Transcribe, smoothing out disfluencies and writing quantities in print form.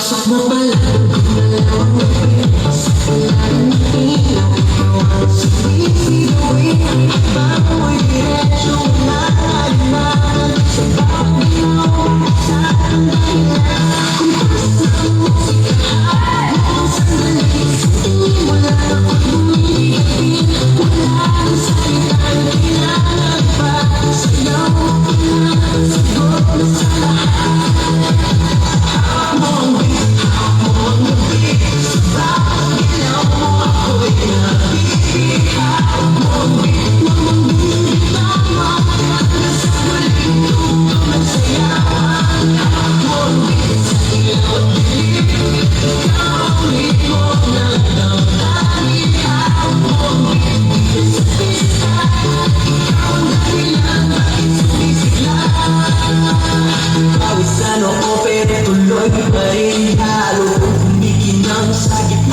Pagpasok mo pala, malawang gabi sa kailangan ng ilaw. Ikaw ang sisigawin, bago'y diretso na alimangan. Sa bawat ilaw, sa ang dahilan. Kung basta ang musika, mukhang sandali. Sa tingin mo lang ako'y bumibigin. Wala ang salita na kailangan pa. Sayaw mo na, sagot na sa lahat. Pawisan ako pero tuloy pa rin halo. Kumikinang sa gitna